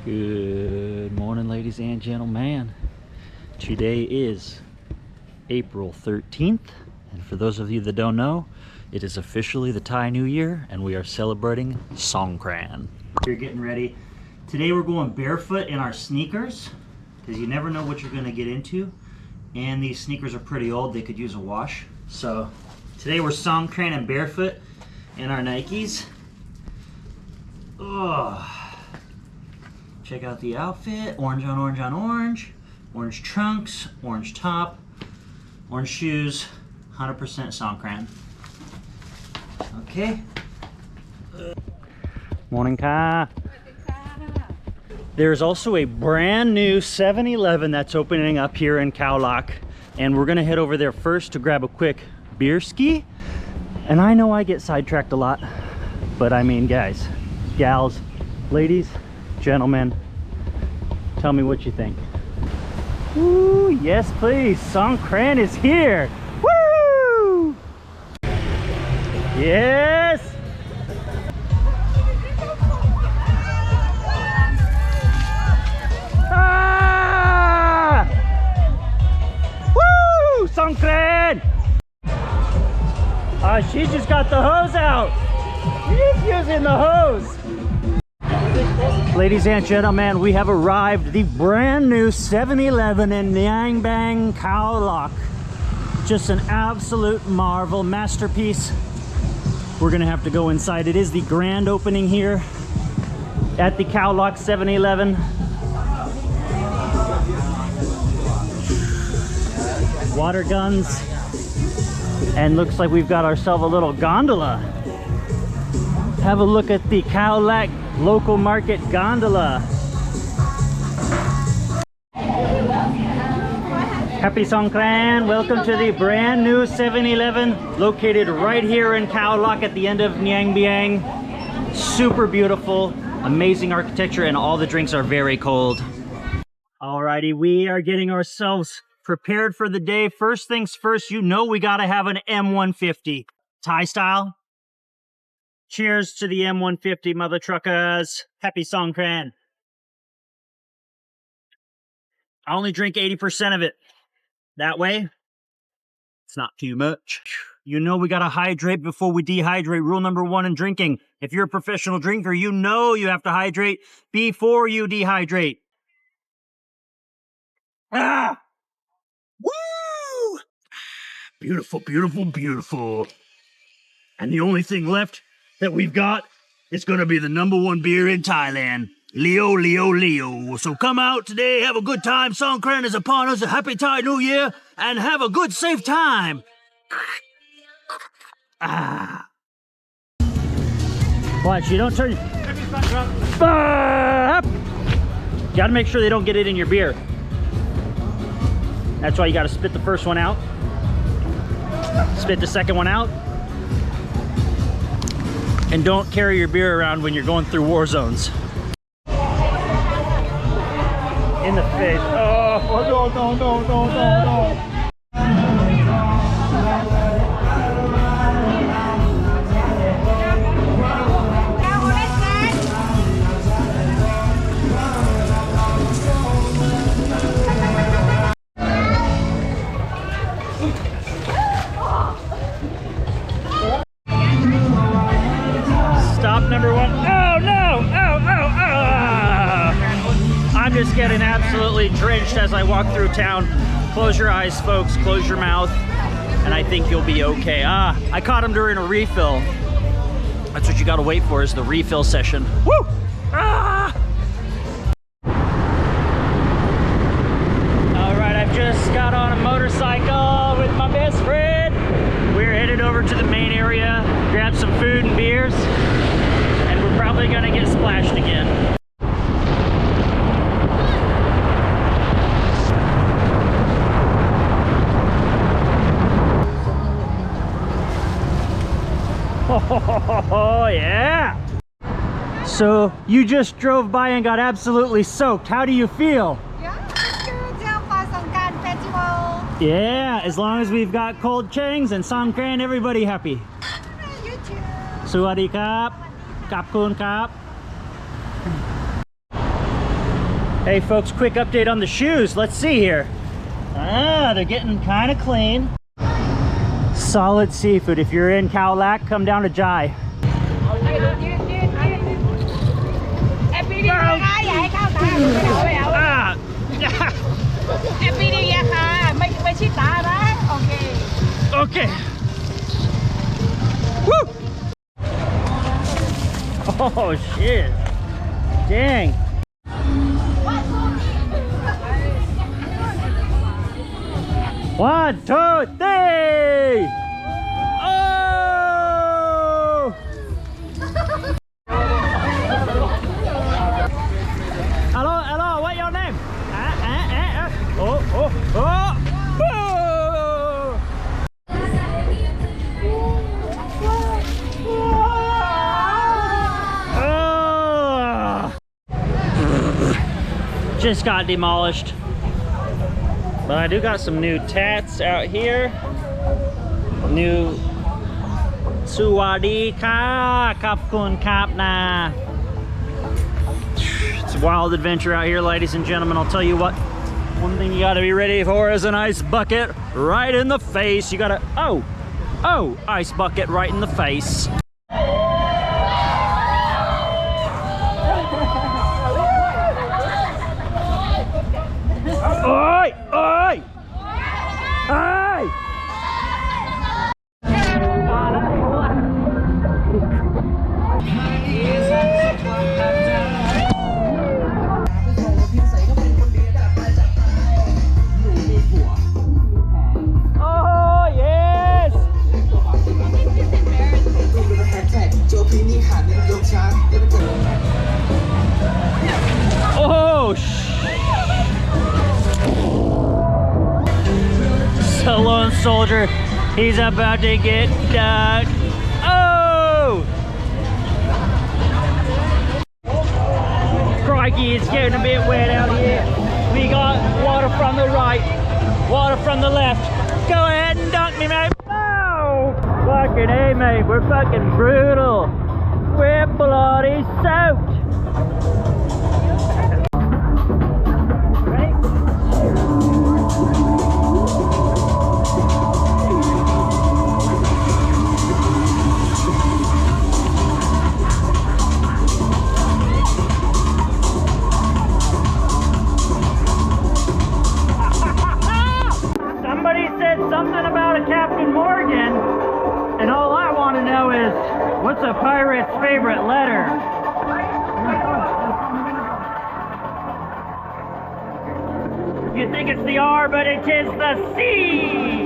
Good morning, ladies and gentlemen. Today is April 13th, and for those of you that don't know, it is officially the Thai New Year, and we are celebrating Songkran. We're getting ready. Today we're going barefoot in our sneakers, because you never know what you're going to get into, and these sneakers are pretty old. They could use a wash. So today we're Songkran and barefoot in our Nikes. Oh. Check out the outfit. Orange on orange on orange. Orange trunks, orange top, orange shoes, 100% Songkran. Okay. Morning, Ka. There's also a brand new 7-Eleven that's opening up here in Khao Lak, and we're gonna head over there first to grab a quick beer ski. And I know I get sidetracked a lot, but I mean, guys, gals, ladies, gentlemen, tell me what you think. Ooh, yes please, Songkran is here. Woo! Yes! Ah! Woo! Songkran! She just got the hose out. She's using the hose. Ladies and gentlemen, we have arrived the brand new 7-Eleven in Nhang Bang, Khao Lak. Just an absolute marvel, masterpiece. We're gonna have to go inside. It is the grand opening here at the Khao Lak 7-Eleven. Water guns, and looks like we've got ourselves a little gondola. Have a look at the Khao Lak local market gondola. Happy Songkran! Welcome to the brand new 7-Eleven located right here in Khao Lak at the end of Nhang Bang. Super beautiful, amazing architecture, and all the drinks are very cold. Alrighty, we are getting ourselves prepared for the day. First things first, you know we gotta have an M150. Thai style. Cheers to the M150, mother truckers. Happy Songkran. I only drink 80% of it. That way, it's not too much. You know we gotta hydrate before we dehydrate. Rule number 1 in drinking. If you're a professional drinker, you know you have to hydrate before you dehydrate. Ah! Woo! Beautiful, beautiful, beautiful. And the only thing left that we've got is gonna be the #1 beer in Thailand. Leo, Leo, Leo. So come out today, have a good time. Songkran is upon us. A happy Thai New Year, and have a good, safe time. Ah. Watch, you don't turn. You gotta make sure they don't get it in your beer. That's why you gotta spit the first one out. Spit the second one out. And don't carry your beer around when you're going through war zones. In the face. Oh, no. Stop number 1. Oh no! I'm just getting absolutely drenched as I walk through town. Close your eyes, folks. Close your mouth, and I think you'll be okay. I caught him during a refill. That's what you gotta wait for, is the refill session. Woo! Ah! All right, I've just got on a motorcycle with my best friend. We're headed over to the main area, grab some food and beers, and we're probably gonna get splashed again. Oh yeah! So you just drove by and got absolutely soaked. How do you feel? Yeah, it's good. For Songkran Festival. Yeah, as long as we've got cold changs and Songkran, everybody happy. You too. สวัสดีครับ ขอบคุณครับ Hey folks, quick update on the shoes. Let's see here. Ah, they're getting kind of clean. Solid seafood. If you're in Khao Lak, come down to Jai. Ah. Okay. Woo! Oh shit. Dang. One, two, three. Oh! Hello, what your name? Oh! Just got demolished. But I do got some new tats out here. New Suwadi ka Kapkun Kapna. It's a wild adventure out here, ladies and gentlemen. I'll tell you what, one thing you gotta be ready for is an ice bucket right in the face. You gotta, oh, ice bucket right in the face. Oi! Oi! Oi! Oh, yes! Oh, the lone soldier, he's about to get dug. Oh! Crikey, it's getting a bit wet out here. We got water from the right, water from the left. Go ahead and dunk me, mate. Oh! Fucking A, mate. We're fucking brutal. We're bloody soaked. Something about a Captain Morgan, and all I want to know is, what's a pirate's favorite letter? You think it's the R, but it is the C!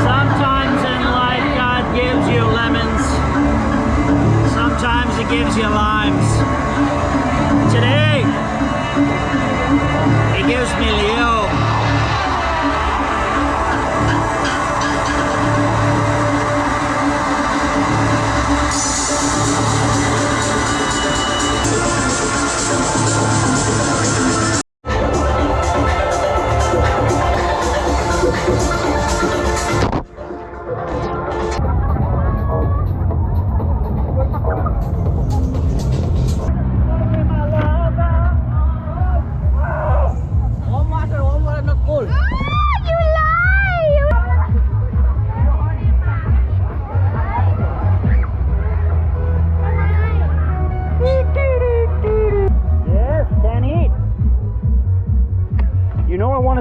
Sometimes in life, God gives you lemons. Sometimes He gives you limes. Today, He gives me Leo.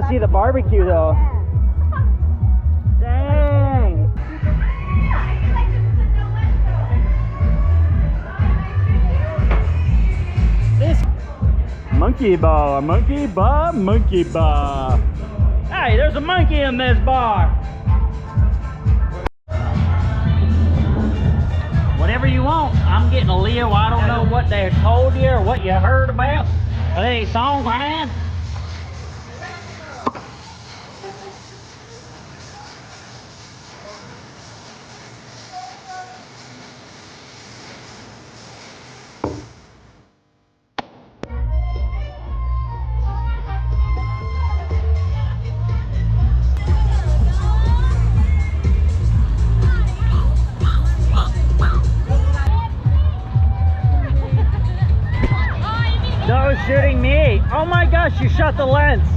See the barbecue though. Dang. This monkey bar, monkey bar, monkey bar. Hey, there's a monkey in this bar. Whatever you want. I'm getting a Leo. I don't know what they told you or what you heard about. Hey, Songkran. Oh my gosh, you shot the lens.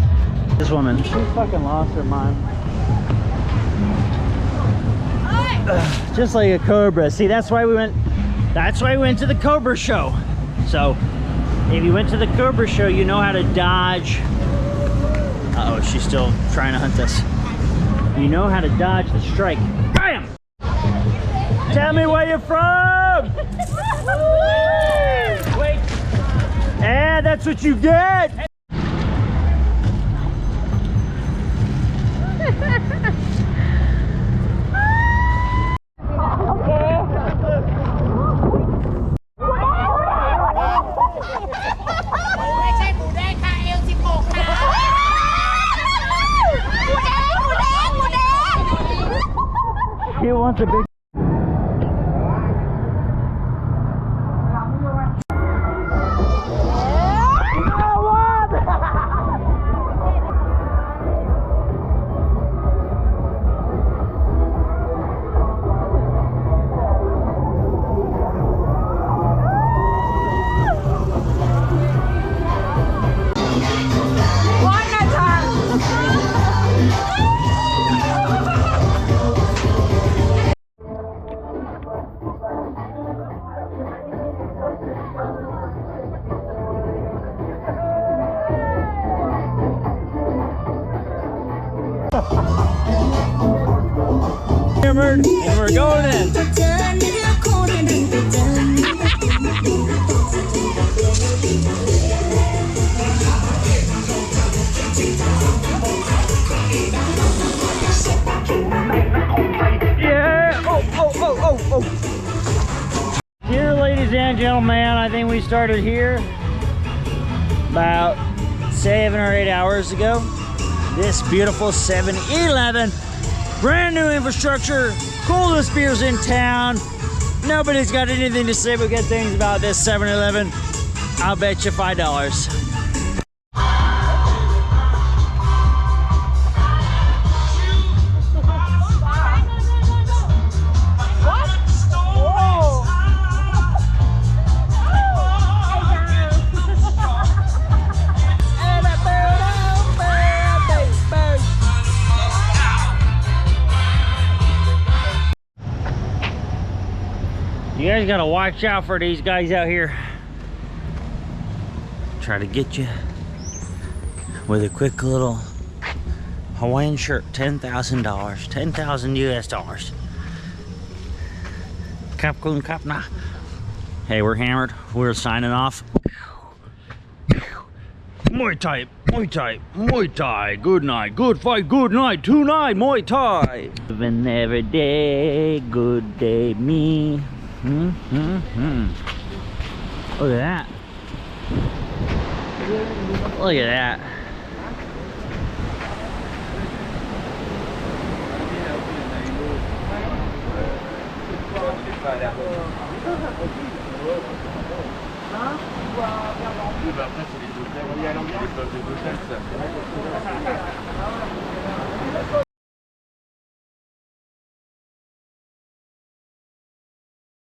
This woman, she fucking lost her mind. Just like a cobra. See, that's why we went to the Cobra show. So if you went to the Cobra show, you know how to dodge. Uh-oh, she's still trying to hunt us. You know how to dodge the strike. Bam! Tell me where you're from! Wait. And that's what you get! He wants a big. Hammered, and we're going in. Yeah! Oh. Here, ladies and gentlemen, I think we started here about 7 or 8 hours ago. This beautiful 7-Eleven. Brand new infrastructure, coolest beers in town. Nobody's got anything to say but good things about this 7-Eleven. I'll bet you $5. You guys gotta watch out for these guys out here. Try to get you with a quick little Hawaiian shirt, $10,000, 10,000 US dollars. Kapkun Kapna. Hey, we're hammered. We're signing off. Muay Thai, Muay Thai, Muay Thai. Good night, good fight, good night, tonight, Muay Thai. Living every day, good day, me. Look at that. Look at that.